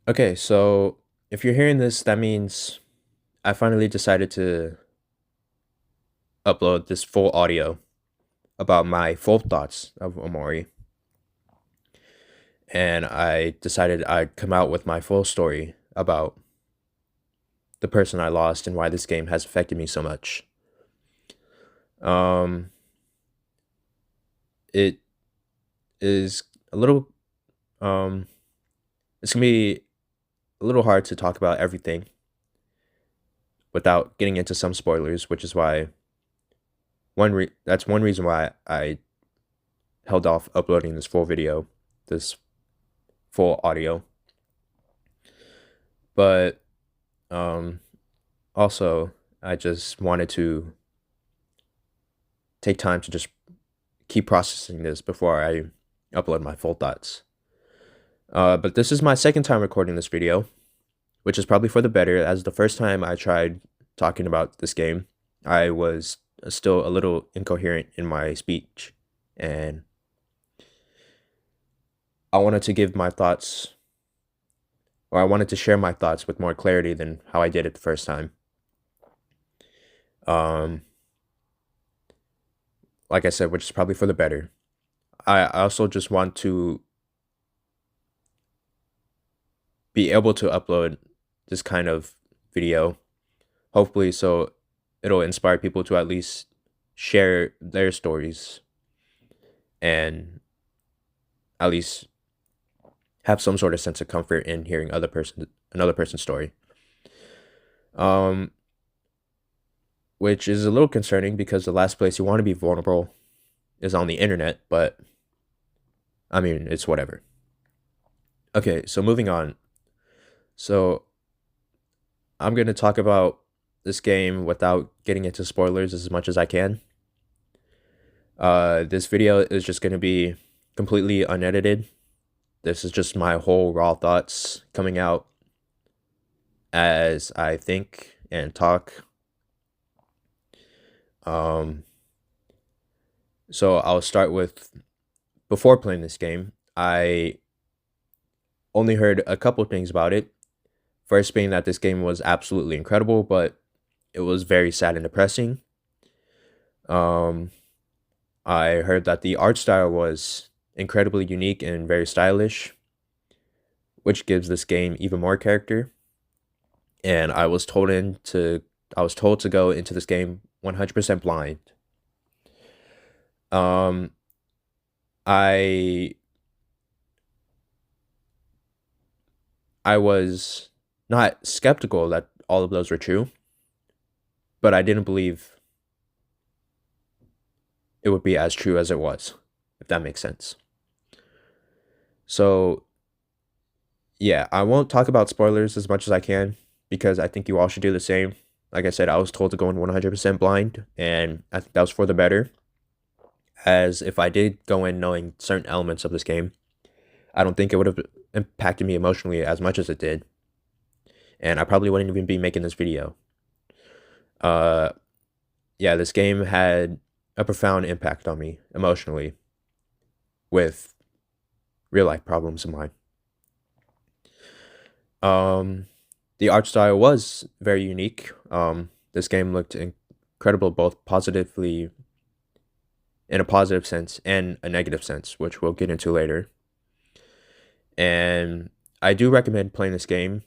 Okay, so if you're hearing this, that means I finally decided to upload this full audio about my full thoughts of Omori. And I decided I'd come out with my full story about the person I lost and why this game has affected me so much. Um, it is a little, um, it's gonna be a little hard to talk about everything without getting into some spoilers, which is why that's one reason why I held off uploading this full video, this full audio. But um, also, I just wanted to take time to just keep processing this before I upload my full thoughts. But this is my second time recording this video, which is probably for the better, as the first time I tried talking about this game, I was still a little incoherent in my speech, and I wanted to give my thoughts, or I wanted to share my thoughts with more clarity than how I did it the first time. Um, like I said, which is probably for the better. I also just want to be able to upload this kind of video, hopefully, so it'll inspire people to at least share their stories and at least have some sort of sense of comfort in hearing another person's story. Um, which is a little concerning because the last place you want to be vulnerable is on the internet, but I mean, it's whatever. Okay, so moving on. So I'm going to talk about this game without getting into spoilers as much as I can. This video is just going to be completely unedited. This is just my whole raw thoughts coming out as I think and talk. So I'll start with, before playing this game, I only heard a couple things about it. First being that this game was absolutely incredible, but it was very sad and depressing. Um, I heard that the art style was incredibly unique and very stylish, which gives this game even more character. And I was told to go into this game 100% blind. Um, I I was not skeptical that all of those were true, but I didn't believe it would be as true as it was, if that makes sense. So, yeah, I won't talk about spoilers as much as I can because I think you all should do the same. Like I said, I was told to go in 100% blind, and I think that was for the better. As if I did go in knowing certain elements of this game, I don't think it would have impacted me emotionally as much as it did. And I probably wouldn't even be making this video. Uh, yeah, this game had a profound impact on me emotionally with real life problems of mine. The art style was very unique. This game looked incredible, both positively in a positive sense and a negative sense, which we'll get into later. And I do recommend playing this game,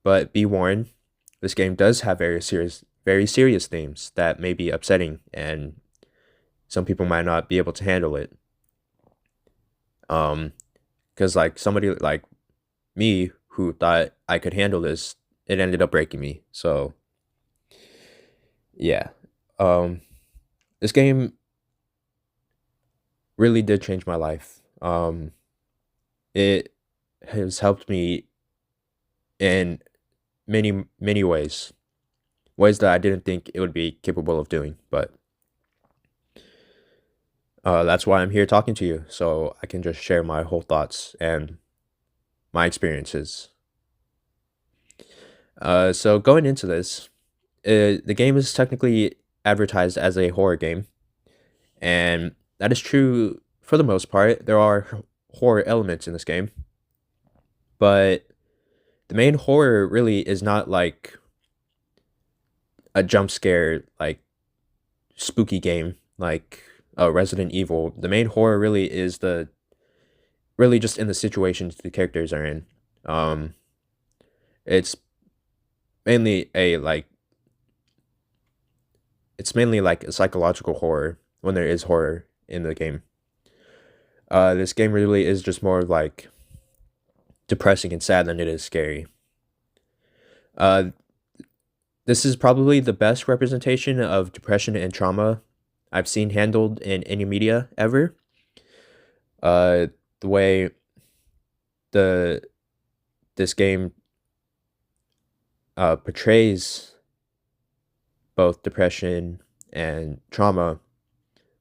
but be warned, this game does have very serious themes that may be upsetting, and some people might not be able to handle it. Because like somebody like me who thought I could handle this, it ended up breaking me. So yeah, um, this game really did change my life. It has helped me in many ways, ways that I didn't think it would be capable of doing. But that's why I'm here talking to you, so I can just share my whole thoughts and my experiences. So going into this, the game is technically advertised as a horror game, and that is true for the most part. There are horror elements in this game, but The main horror really is not like a jump scare, like spooky game, like Resident Evil. The main horror really is the really just in the situations the characters are in. Um, it's mainly a like it's mainly like a psychological horror when there is horror in the game. This game really is just more like depressing and sad than it is scary. Uh, this is probably the best representation of depression and trauma I've seen handled in any media ever. The way the this game portrays both depression and trauma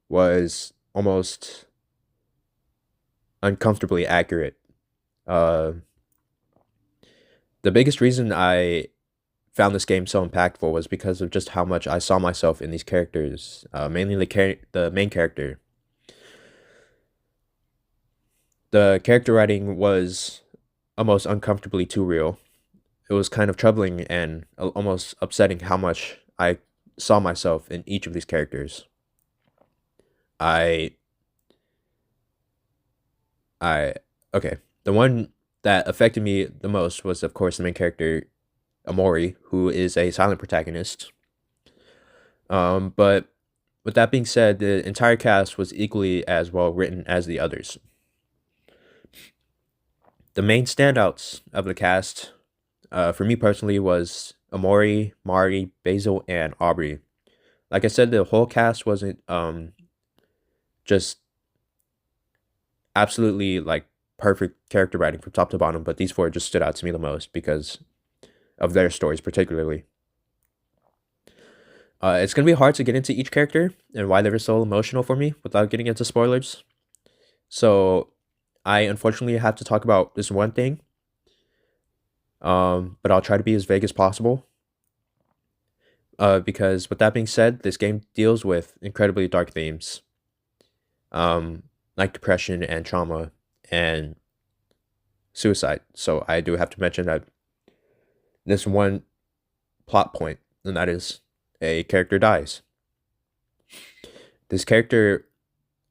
was almost uncomfortably accurate. Uh, the biggest reason I found this game so impactful was because of just how much I saw myself in these characters, mainly the main character. The character writing was almost uncomfortably too real. It was kind of troubling and almost upsetting how much I saw myself in each of these characters. I I okay. The one that affected me the most was of course the main character Omori, who is a silent protagonist. But with that being said, the entire cast was equally as well written as the others. The main standouts of the cast, for me personally, was Omori, Mari, Basil, and Aubrey. Like I said, the whole cast wasn't just absolutely like perfect character writing from top to bottom, but these four just stood out to me the most because of their stories, particularly. It's gonna be hard to get into each character and why they were so emotional for me without getting into spoilers. So I unfortunately have to talk about this one thing, but I'll try to be as vague as possible. Because with that being said, this game deals with incredibly dark themes, um, like depression and trauma and suicide. So I do have to mention that this one plot point, and that is a character dies. This character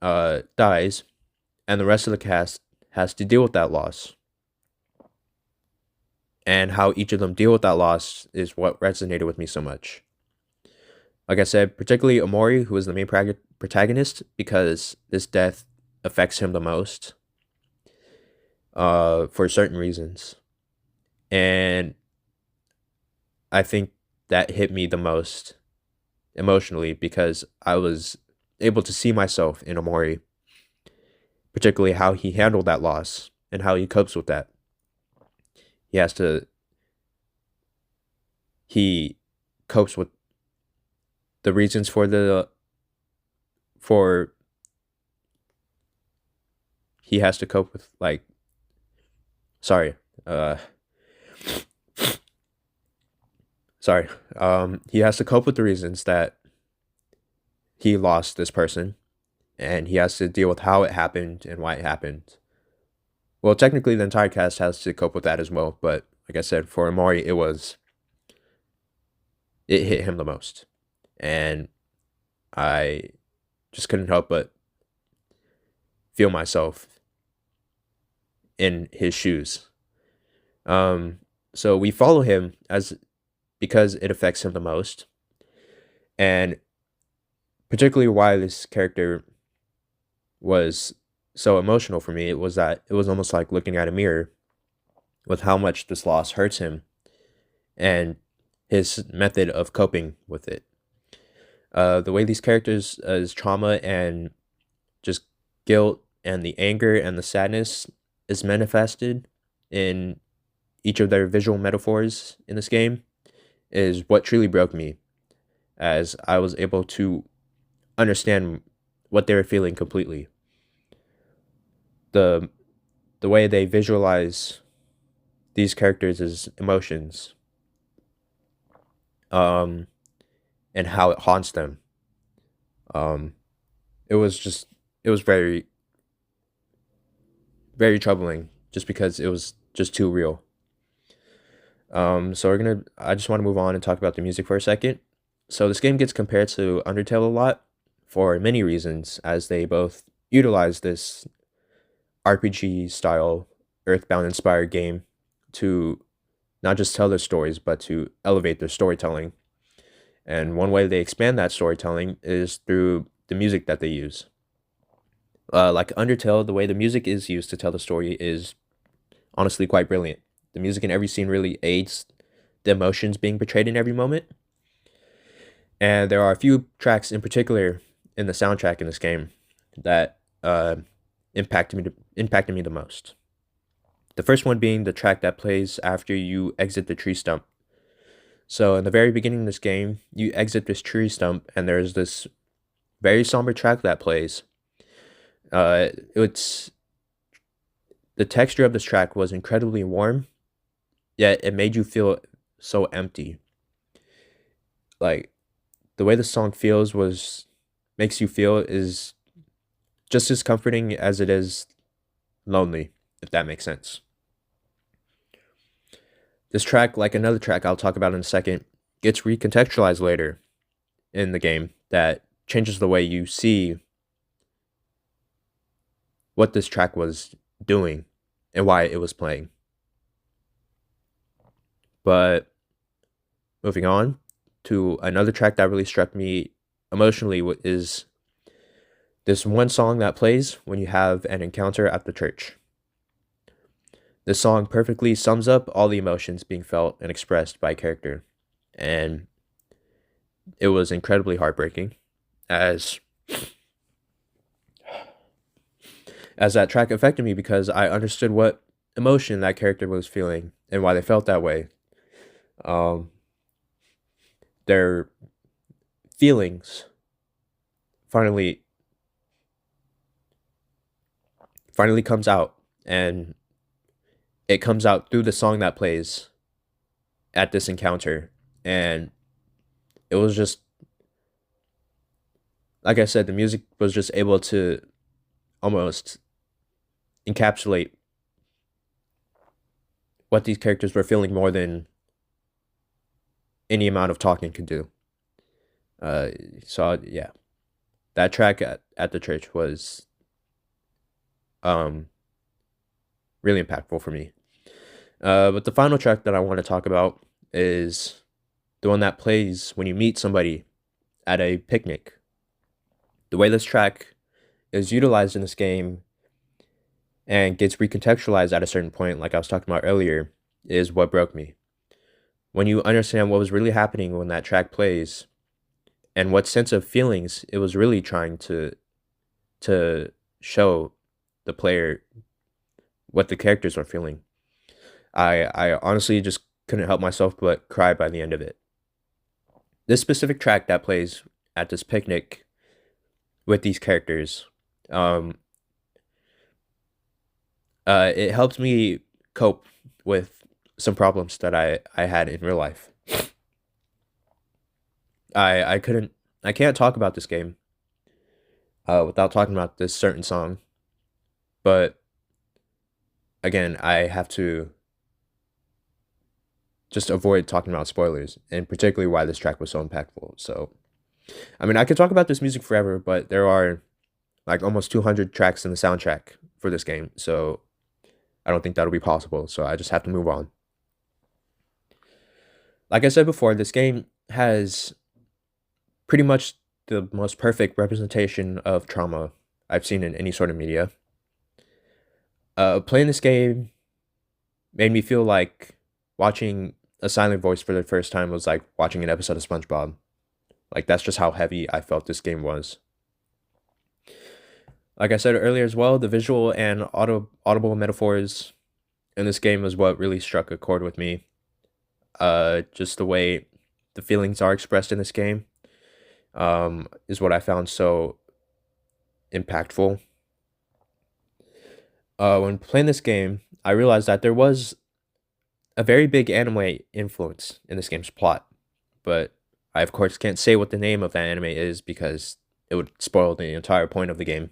dies, and the rest of the cast has to deal with that loss. And how each of them deal with that loss is what resonated with me so much. Like I said, particularly Omori, who is the main protagonist, because this death affects him the most for certain reasons. And I think that hit me the most emotionally because I was able to see myself in Omori, particularly how he handled that loss and how he copes with that. He has to, he copes with the reasons for he has to cope with like sorry uh sorry he has to cope with the reasons that he lost this person, and he has to deal with how it happened and why it happened. Well, technically the entire cast has to cope with that as well, but like I said, for Amari it hit him the most, and I just couldn't help but feel myself in his shoes. So we follow him as because it affects him the most, and particularly why this character was so emotional for me. It was that it was almost like looking at a mirror with how much this loss hurts him and his method of coping with it. The way these characters' trauma and just guilt and the anger and the sadness is manifested in each of their visual metaphors in this game is what truly broke me, as I was able to understand what they were feeling completely. The the way they visualize these characters as emotions, um, and how it haunts them. Um, it was just it was very troubling just because it was just too real. I just want to move on and talk about the music for a second. So this game gets compared to Undertale a lot for many reasons, as they both utilize this RPG style, Earthbound inspired game to not just tell their stories, but to elevate their storytelling. And one way they expand that storytelling is through the music that they use. Like Undertale, the way the music is used to tell the story is honestly quite brilliant. The music in every scene really aids the emotions being portrayed in every moment. And there are a few tracks in particular in the soundtrack in this game that impacted me the most. The first one being the track that plays after you exit the tree stump. So in the very beginning of this game, you exit this tree stump, and there's this very somber track that plays. It's the texture of this track was incredibly warm, yet it made you feel so empty. Like the way the song feels was makes you feel is just as comforting as it is lonely, if that makes sense. This track, like another track I'll talk about in a second, gets recontextualized later in the game that changes the way you see what this track was doing and why it was playing. But moving on to another track that really struck me emotionally is this one song that plays when you have an encounter at the church. This song perfectly sums up all the emotions being felt and expressed by a character, and it was incredibly heartbreaking as that track affected me because I understood what emotion that character was feeling and why they felt that way. Um, their feelings finally comes out, and it comes out through the song that plays at this encounter. And it was just, like I said, the music was just able to almost encapsulate what these characters were feeling more than any amount of talking could do. Uh, so yeah, that track at the church was um really impactful for me. But the final track that I want to talk about is the one that plays when you meet somebody at a picnic. The way this track is utilized in this game and gets recontextualized at a certain point, like I was talking about earlier, is what broke me. When you understand what was really happening when that track plays and what sense of feelings it was really trying to show the player what the characters are feeling. I honestly just couldn't help myself but cry by the end of it. This specific track that plays at this picnic with these characters, um, it helped me cope with some problems that I had in real life. I couldn't I can't talk about this game without talking about this certain song, but again, I have to just avoid talking about spoilers, and particularly why this track was so impactful. So, I mean, I could talk about this music forever, but there are like almost 200 tracks in the soundtrack for this game, so I don't think that'll be possible. So I just have to move on. Like I said before, this game has pretty much the most perfect representation of trauma I've seen in any sort of media. Playing this game made me feel like watching a silent voice for the first time was like watching an episode of SpongeBob. Like that's just how heavy I felt this game was. Like I said earlier as well, the visual and audible metaphors in this game is what really struck a chord with me. Just the way the feelings are expressed in this game is what I found so impactful. When playing this game, I realized that there was a very big anime influence in this game's plot, but I of course can't say what the name of that anime is because it would spoil the entire point of the game.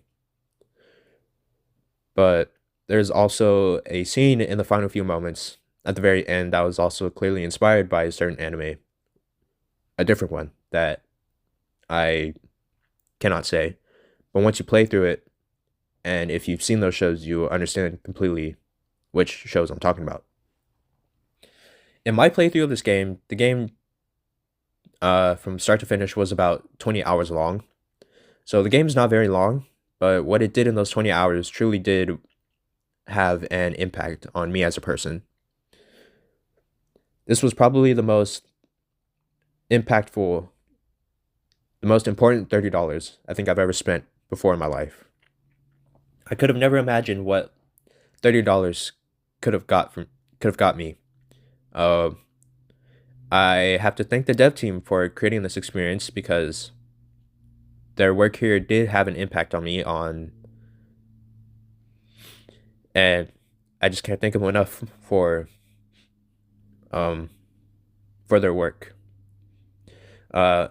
But there's also a scene in the final few moments at the very end that was also clearly inspired by a certain anime, a different one that I cannot say. But once you play through it, and if you've seen those shows, you will understand completely which shows I'm talking about. In my playthrough of this game, the game from start to finish was about 20 hours long. So the game's not very long, but what it did in those 20 hours truly did have an impact on me as a person. This was probably the most impactful, the most important $30 I think I've ever spent before in my life. I could have never imagined what $30 could have got me. Uh, I have to thank the dev team for creating this experience because their work here did have an impact on me and I just can't thank them enough um for their work. Uh,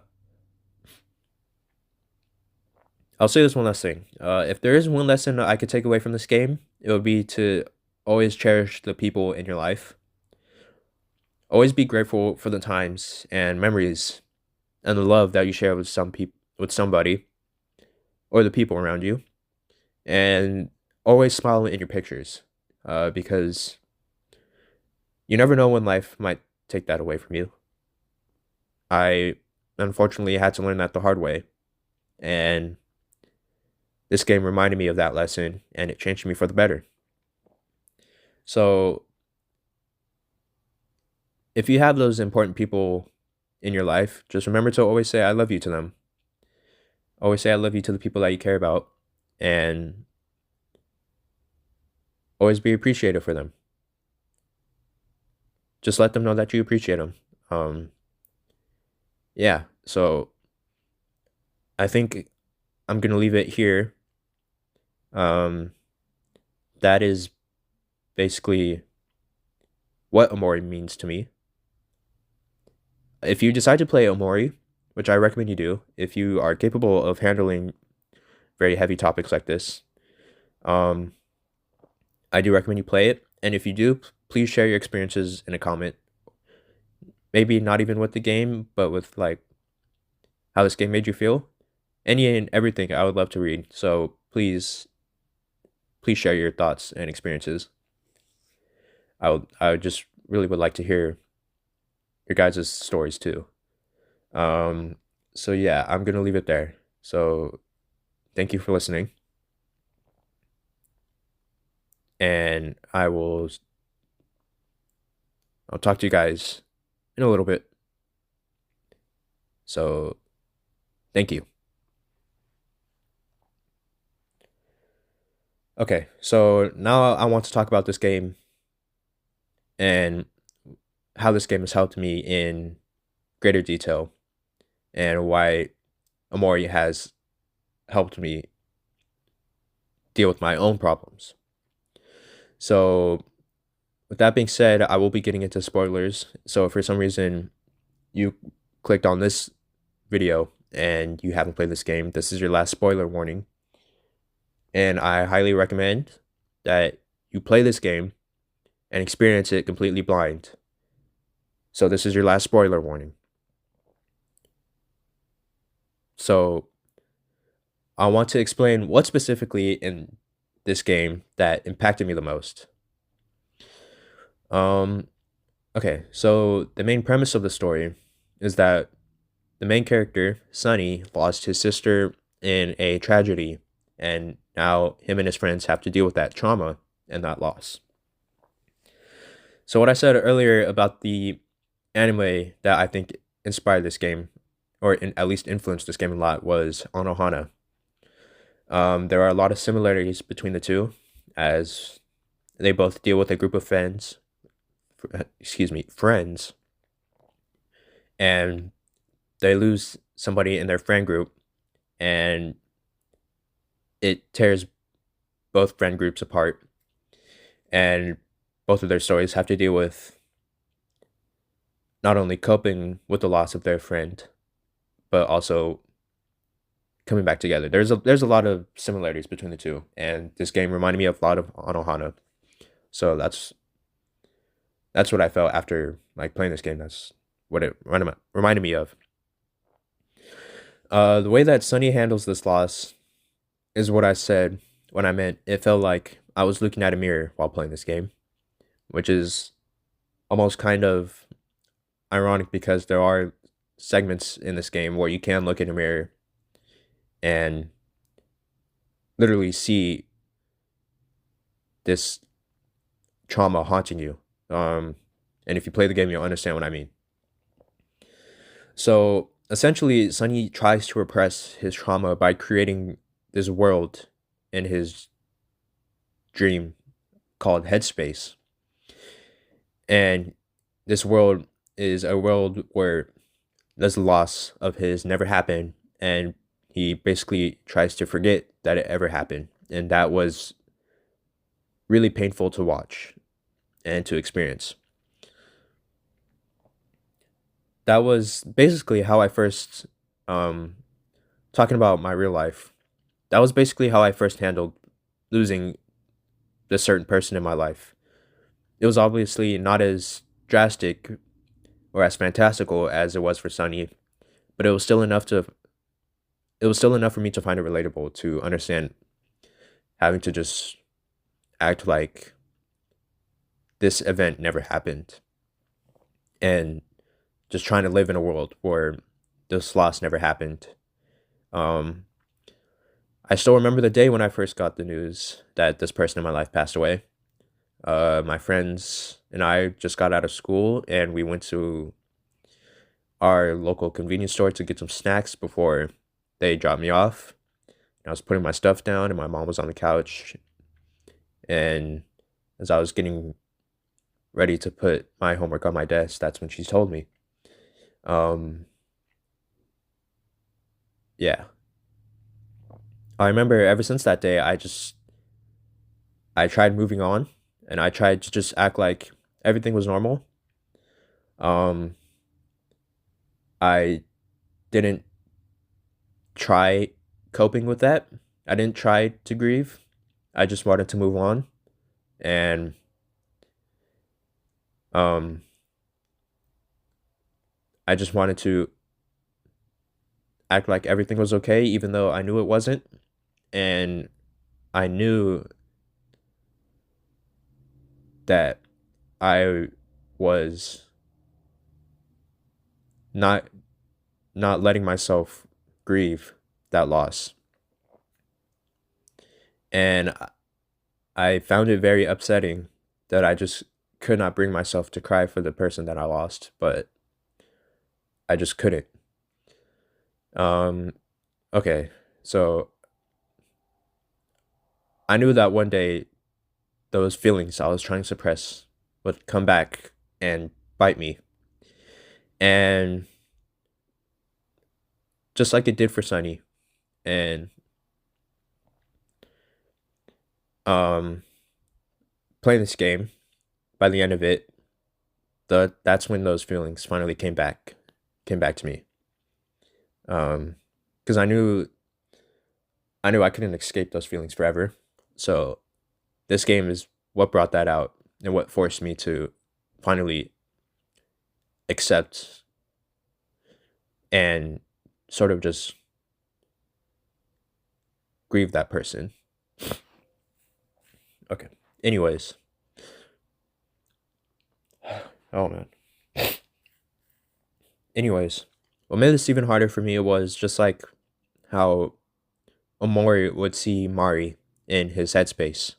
I'll say this one last thing. If there is one lesson I could take away from this game, it would be to always cherish the people in your life. Always be grateful for the times and memories and the love that you share with with somebody or the people around you, and always smile in your pictures, because you never know when life might take that away from you. I unfortunately had to learn that the hard way, and this game reminded me of that lesson, and it changed me for the better. So, if you have those important people in your life, just remember to always say I love you to them. Always say I love you to the people that you care about, and always be appreciative for them. Just let them know that you appreciate them. Yeah, so I think I'm gonna leave it here. Um, that is basically what Omori means to me. If you decide to play Omori, which I recommend you do, if you are capable of handling very heavy topics like this, um, I do recommend you play it. And if you do, please share your experiences in a comment. Maybe not even with the game, but with like how this game made you feel. Any and everything I would love to read. So please share your thoughts and experiences. I would just really would like to hear your guys' stories too. Um, so yeah, I'm gonna leave it there. So thank you for listening, and I'll talk to you guys in a little bit. So thank you. Okay, so now I want to talk about this game and how this game has helped me in greater detail and why Omori has helped me deal with my own problems. So, with that being said, I will be getting into spoilers. So, if for some reason you clicked on this video and you haven't played this game, this is your last spoiler warning. And I highly recommend that you play this game and experience it completely blind. So, this is your last spoiler warning. So, I want to explain what specifically in this game that impacted me the most. Um, okay, so the main premise of the story is that the main character, Sunny, lost his sister in a tragedy, and now him and his friends have to deal with that trauma and that loss. So, what I said earlier about the anime that I think inspired this game, or at least influenced this game a lot, was Anohana. There are a lot of similarities between the two, as they both deal with a group of friends, and they lose somebody in their friend group, and it tears both friend groups apart, and both of their stories have to deal with not only coping with the loss of their friend, but also coming back together. There's a lot of similarities between the two, and this game reminded me of a lot of Anohana. So That's what I felt after like playing this game. That's what it reminded me of. The way that Sunny handles this loss is what I said when I meant it felt like I was looking at a mirror while playing this game, which is almost kind of ironic because there are segments in this game where you can look in a mirror and literally see this trauma haunting you. And if you play the game, you'll understand what I mean. So essentially, Sunny tries to repress his trauma by creating this world in his dream called Headspace. And this world is a world where this loss of his never happened. And he basically tries to forget that it ever happened. And that was really painful to watch and to experience. That was basically how I first, um, talking about my real life, that was basically how I first handled losing this certain person in my life. It was obviously not as drastic or as fantastical as it was for Sunny, but it was still enough for me to find it relatable to understand having to just act like this event never happened and just trying to live in a world where this loss never happened. Um, I still remember the day when I first got the news that this person in my life passed away. My friends and I just got out of school and we went to our local convenience store to get some snacks before they dropped me off. And I was putting my stuff down and my mom was on the couch. And as I was getting ready to put my homework on my desk, that's when she told me. Um, yeah. I remember ever since that day, I tried moving on and I tried to just act like everything was normal. Um, I didn't try coping with that. I didn't try to grieve. I just wanted to move on. And um, I just wanted to act like everything was okay, even though I knew it wasn't. And I knew that I was not not letting myself grieve that loss. And I found it very upsetting that I just could not bring myself to cry for the person that I lost, but I just couldn't. Um, okay, so I knew that one day those feelings I was trying to suppress would come back and bite me. And just like it did for Sunny, and um, playing this game, by the end of it, that's when those feelings finally came back to me. Because I knew I couldn't escape those feelings forever. So this game is what brought that out and what forced me to finally accept and sort of just grieve that person. Okay. Anyways. Oh man. Anyways, what made this even harder for me was just like how Omori would see Mari in his headspace.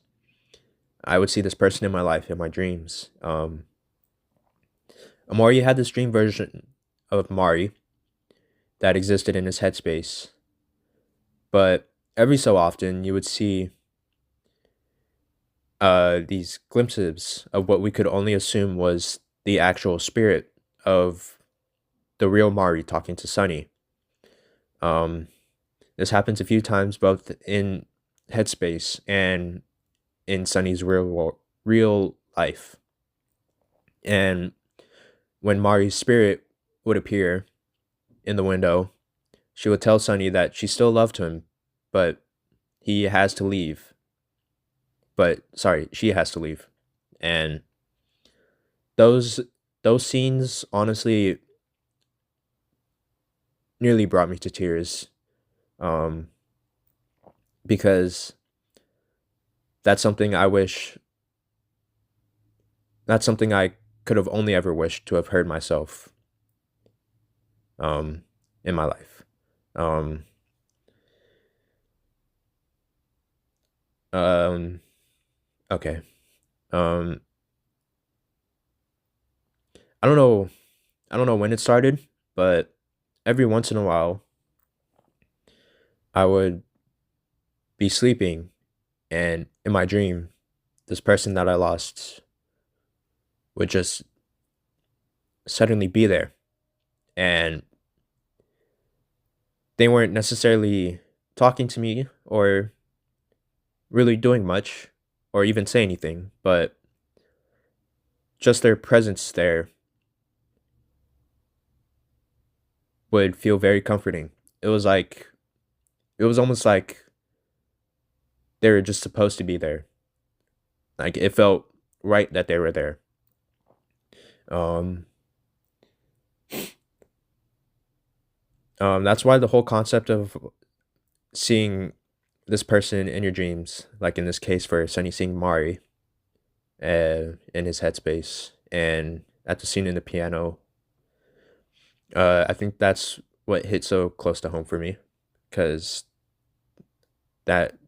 I would see this person in my life in my dreams. Omori had this dream version of Mari that existed in his headspace, but every so often you would see these glimpses of what we could only assume was the actual spirit of the real Mari talking to Sunny. Um, this happens a few times both in Headspace and in Sunny's real life. And when Mari's spirit would appear in the window, she would tell Sunny that she still loved him, but he has to leave. But sorry, she has to leave. And those those scenes honestly nearly brought me to tears. Um, because that's something I wish that's something I could have only ever wished to have heard myself um in my life. Um um okay. Um I don't know I don't know when it started, but every once in a while I would be sleeping and in my dream this person that I lost would just suddenly be there, and they weren't necessarily talking to me or really doing much or even say anything, but just their presence there would feel very comforting. It was like it was almost like they were just supposed to be there. Like it felt right that they were there. Um, that's why the whole concept of seeing this person in your dreams, like in this case for Sunny seeing Mari, in his headspace, and at the scene in the piano, I think that's what hit so close to home for me, because that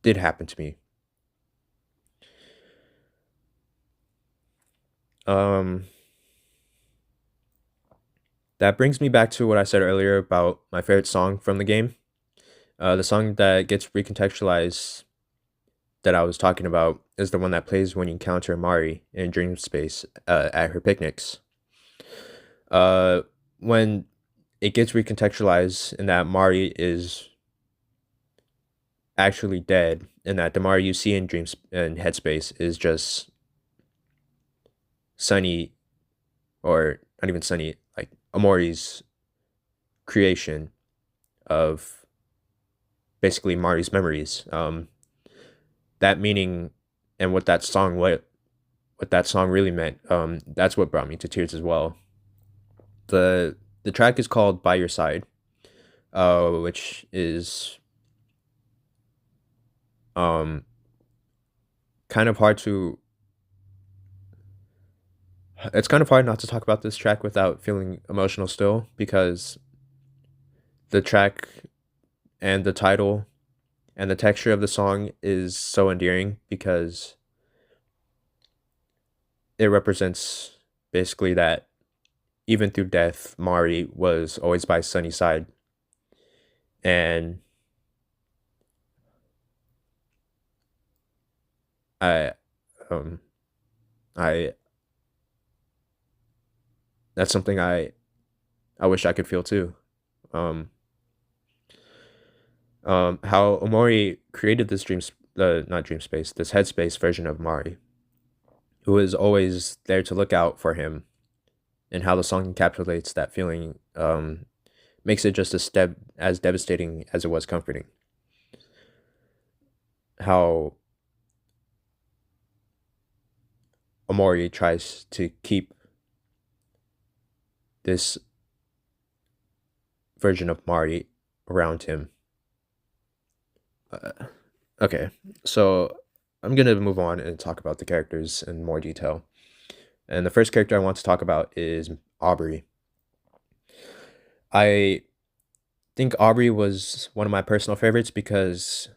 did happen to me. Um, that brings me back to what I said earlier about my favorite song from the game. The song that gets recontextualized that I was talking about is the one that plays when you encounter Mari in Dream Space at her picnics. Uh, when it gets recontextualized in that Mari is actually dead, and that the Mari you see in Dreams and Headspace is just Sunny, or not even Sunny, like Omori's creation of basically Mari's memories. That meaning and what that song really meant. That's what brought me to tears as well. The track is called "By Your Side," which is um kind of hard to. It's kind of hard not to talk about this track without feeling emotional still, because the track and the title and the texture of the song is so endearing, because it represents basically that even through death, Mari was always by Sunny's side. And I, um, I, that's something I wish I could feel too. Um, how Omori created this not dream space, this headspace version of Mari, who is always there to look out for him, and how the song encapsulates that feeling, makes it just a step as devastating as it was comforting. How Omori tries to keep this version of Mari around him. Uh, okay, so I'm gonna move on and talk about the characters in more detail. And the first character I want to talk about is Aubrey. I think Aubrey was one of my personal favorites because,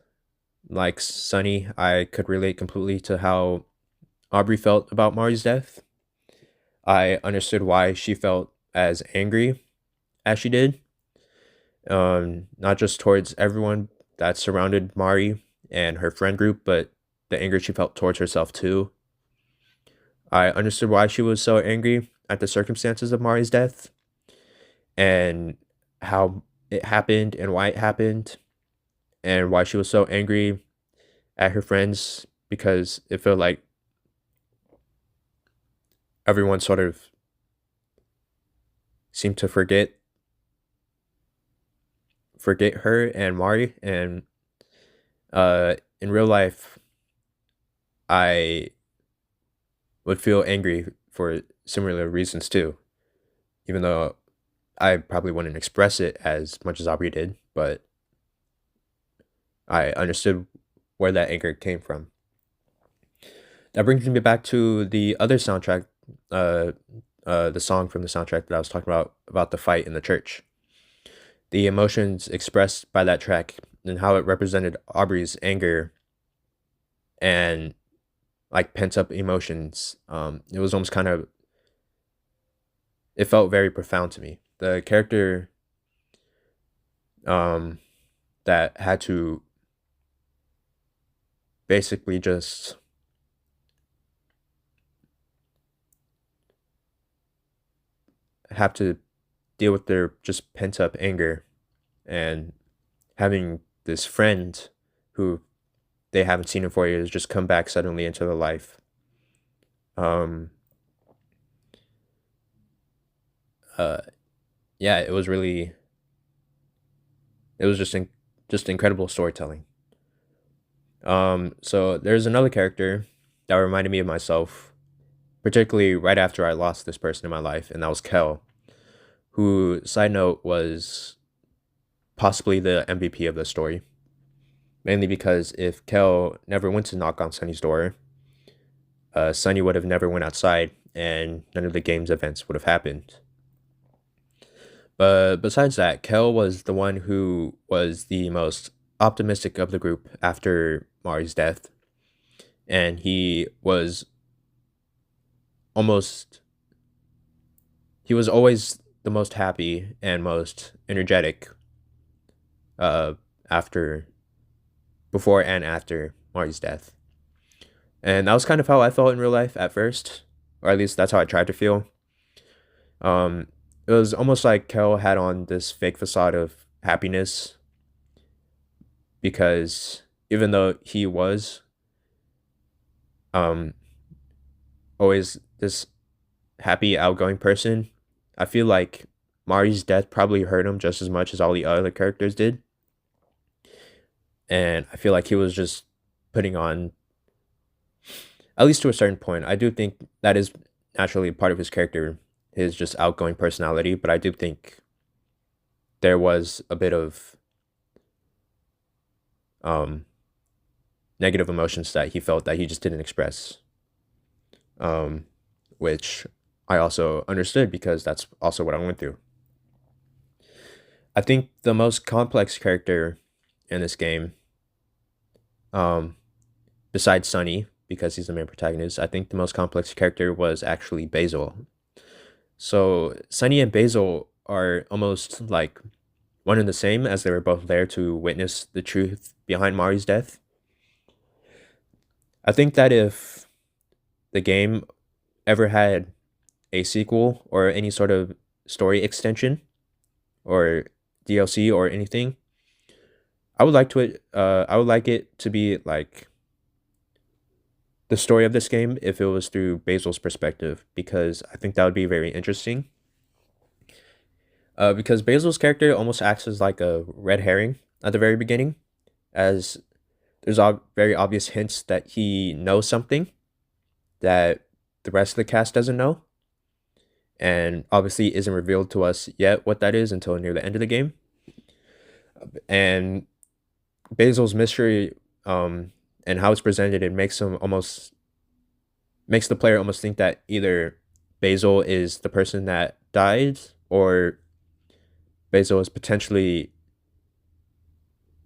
like Sunny, I could relate completely to how Aubrey felt about Mari's death. I understood why she felt as angry as she did, not just towards everyone that surrounded Mari and her friend group, but the anger she felt towards herself too. I understood why she was so angry at the circumstances of Mari's death and how it happened and why it happened, and why she was so angry at her friends, because it felt like everyone sort of seemed to forget her and Mari, and in real life I would feel angry for similar reasons too, even though I probably wouldn't express it as much as Aubrey did, but I understood where that anger came from. That brings me back to the other soundtrack, uh, the song from the soundtrack that I was talking about the fight in the church. The emotions expressed by that track and how it represented Aubrey's anger and like pent up emotions. It was almost kind of, it felt very profound to me. The character um, that had to basically just have to deal with their just pent up anger and having this friend who they haven't seen in 4 years just come back suddenly into their life. Um, uh, yeah, it was just incredible storytelling. So there's another character that reminded me of myself, particularly right after I lost this person in my life, and that was Kel, who, side note, was possibly the MVP of the story. Mainly because if Kel never went to knock on Sunny's door, Sunny would have never went outside, and none of the game's events would have happened. But besides that, Kel was the one who was the most optimistic of the group after Mari's death, and almost he was always the most happy and most energetic uh after before and after Mari's death. And that was kind of how I felt in real life at first, or at least that's how I tried to feel. Um, it was almost like Kel had on this fake facade of happiness because even though he was um always this happy, outgoing person, I feel like Mari's death probably hurt him just as much as all the other characters did. And I feel like he was just putting on, at least to a certain point. I do think that is naturally part of his character, his just outgoing personality. But I do think there was a bit of um, negative emotions that he felt that he just didn't express, um, which I also understood because that's also what I went through. I think the most complex character in this game, um, besides Sunny, because he's the main protagonist, I think the most complex character was actually Basil. So Sunny and Basil are almost like one and the same, as they were both there to witness the truth behind Mari's death. I think that if the game ever had a sequel or any sort of story extension or DLC or anything, I would like it to be like the story of this game if it was through Basil's perspective, because I think that would be very interesting. Because Basil's character almost acts as like a red herring at the very beginning, as there's very obvious hints that he knows something that the rest of the cast doesn't know, and obviously isn't revealed to us yet what that is until near the end of the game. And Basil's mystery, and how it's presented, it makes the player almost think that either Basil is the person that died, or Basil is potentially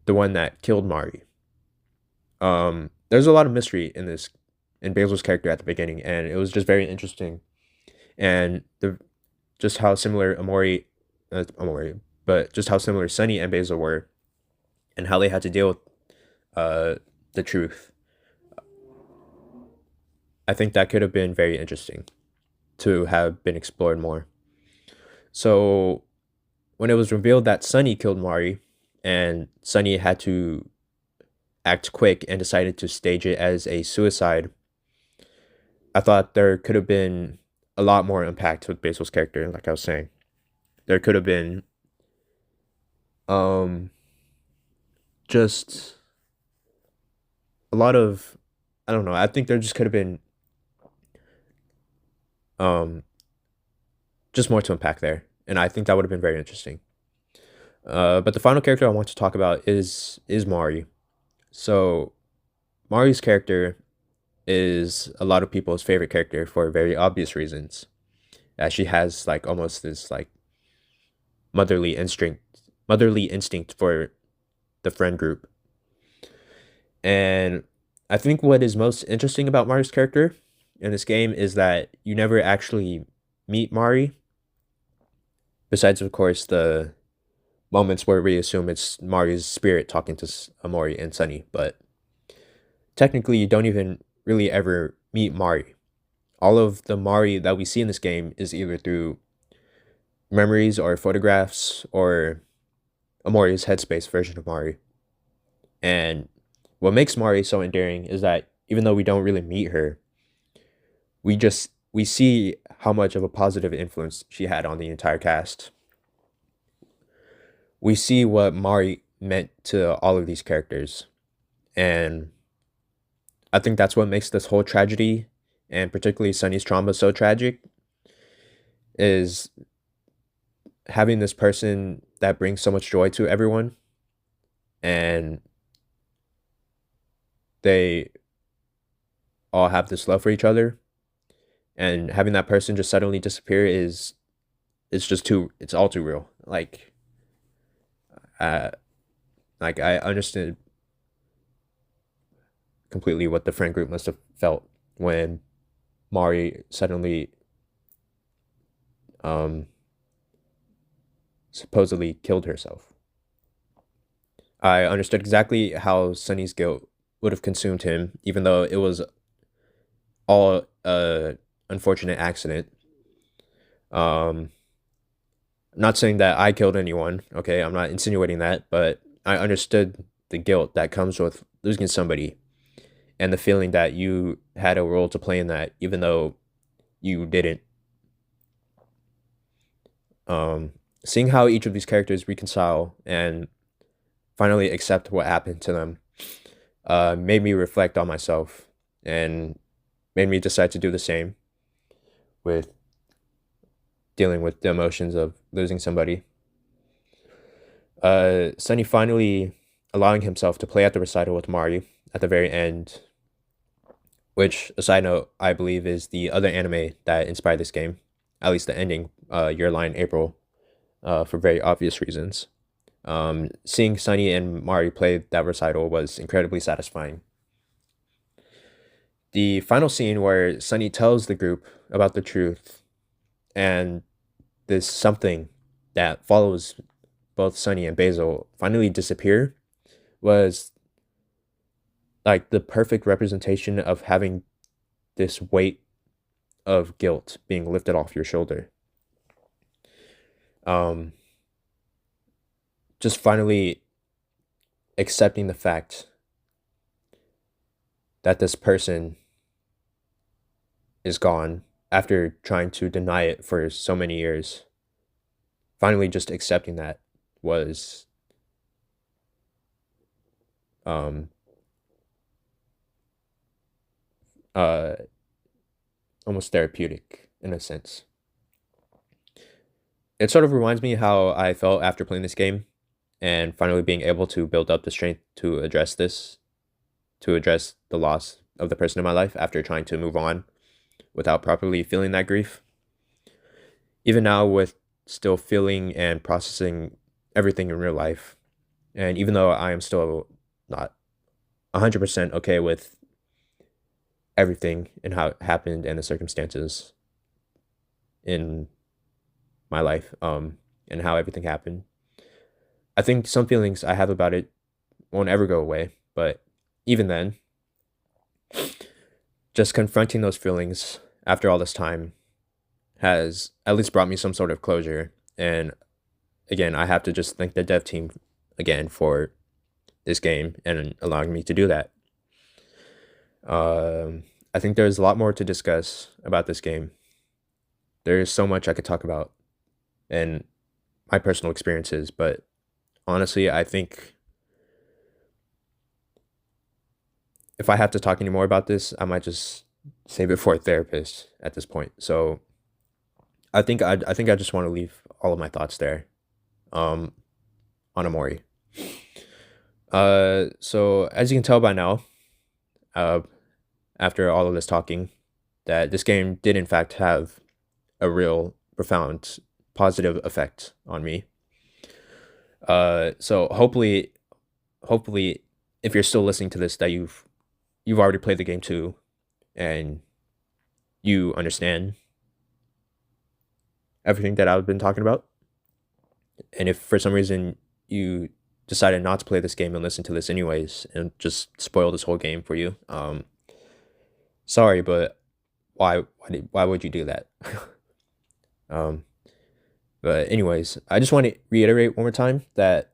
the one that killed Mari. There's a lot of mystery in Basil's character at the beginning, and it was just very interesting. And the just how similar Omori, but just how similar Sunny and Basil were, and how they had to deal with uh the truth. I think that could have been very interesting to have been explored more. So when it was revealed that Sunny killed Mari, and Sunny had to act quick and decided to stage it as a suicide, I thought there could have been a lot more impact with Basil's character. Like I was saying, there could have been um just a lot of, I don't know. I think there just could have been Um, just more to unpack there, and I think that would have been very interesting. But the final character I want to talk about is Mari. So Mari's character is a lot of people's favorite character for very obvious reasons. As she has like almost this like motherly instinct, motherly instinct for the friend group. And I think what is most interesting about Mari's character in this game is that you never actually meet Mari, besides of course the moments where we assume it's Mari's spirit talking to Omori and Sunny, but technically you don't even really ever meet Mari. All of the Mari that we see in this game is either through memories or photographs or Omori's headspace version of Mari. And what makes Mari so endearing is that even though we don't really meet her, we see how much of a positive influence she had on the entire cast. We see what Mari meant to all of these characters. And I think that's what makes this whole tragedy, and particularly Sunny's trauma, so tragic, is having this person that brings so much joy to everyone, and they all have this love for each other, and having that person just suddenly disappear is it's just too it's all too real. Uh like I understood completely what the friend group must have felt when Mari suddenly um supposedly killed herself. I understood exactly how Sunny's guilt would have consumed him, even though it was all a unfortunate accident. Um, not saying that I killed anyone, okay? I'm not insinuating that, but I understood the guilt that comes with losing somebody and the feeling that you had a role to play in that, even though you didn't. Um, Seeing how each of these characters reconcile and finally accept what happened to them made me reflect on myself and made me decide to do the same with dealing with the emotions of losing somebody. Sunny finally allowing himself to play at the recital with Mari at the very end, which, a side note, I believe is the other anime that inspired this game, at least the ending, Your Line April, for very obvious reasons. Seeing Sunny and Mari play that recital was incredibly satisfying. The final scene where Sunny tells the group about the truth and this something that follows both Sunny and Basil finally disappear was like the perfect representation of having this weight of guilt being lifted off your shoulder. Um, just finally accepting the fact that this person is gone after trying to deny it for so many years. Finally, just accepting that was um, uh, almost therapeutic in a sense. It sort of reminds me how I felt after playing this game and finally being able to build up the strength to address this, to address the loss of the person in my life after trying to move on without properly feeling that grief. Even now, with still feeling and processing everything in real life, and even though I am still not 100% okay with everything and how it happened and the circumstances in my life, and how everything happened, I think some feelings I have about it won't ever go away. But even then, just confronting those feelings after all this time has at least brought me some sort of closure. And again, I have to just thank the dev team again for this game and allowing me to do that. I think there's a lot more to discuss about this game. There's so much I could talk about and my personal experiences, but honestly, I think if I have to talk any more about this, I might just save it for a therapist at this point. So I think I just want to leave all of my thoughts there. Um, on Omori. So as you can tell by now, uh, after all of this talking, that this game did in fact have a real profound positive effect on me. So hopefully, if you're still listening to this, that you've already played the game too, and you understand everything that I've been talking about. And if for some reason you decided not to play this game and listen to this anyways, and just spoil this whole game for you, sorry, but why would you do that? um, but anyways, I just want to reiterate one more time that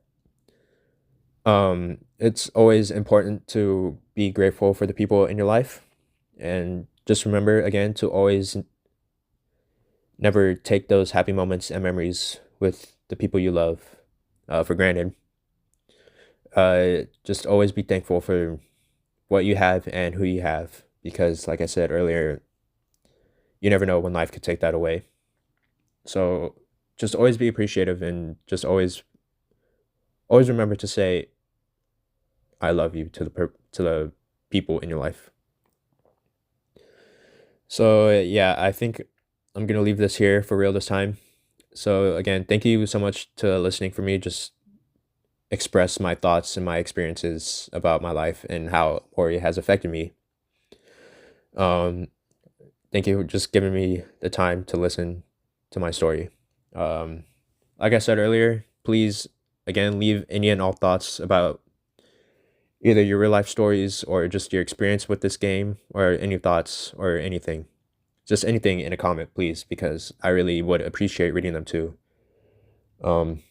it's always important to be grateful for the people in your life, and just remember again to always never take those happy moments and memories with the people you love for granted. Just always be thankful for what you have and who you have, because like I said earlier, you never know when life could take that away. So just always be appreciative, and just always remember to say I love you to the people in your life. So yeah, I think I'm gonna leave this here for real this time. So again, thank you so much to listening for me just express my thoughts and my experiences about my life and how Ori has affected me. Um, Thank you for just giving me the time to listen to my story. Um, like I said earlier, please again leave any and all thoughts about either your real life stories or just your experience with this game, or any thoughts or anything. Just anything in a comment, please, because I really would appreciate reading them too. Um,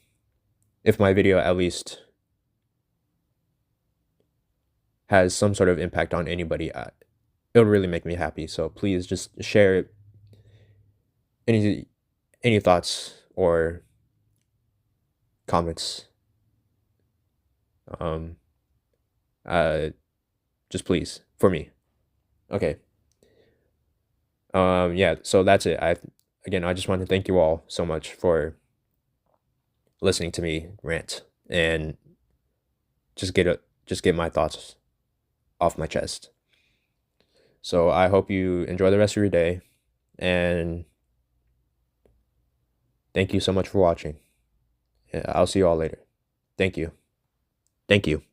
if my video at least has some sort of impact on anybody, it'll really make me happy. So please just share any any thoughts or comments. Um, uh, just please for me. Okay. Yeah. So that's it. I just want to thank you all so much for listening to me rant and just get my thoughts off my chest. So I hope you enjoy the rest of your day, and thank you so much for watching. I'll see you all later. Thank you. Thank you.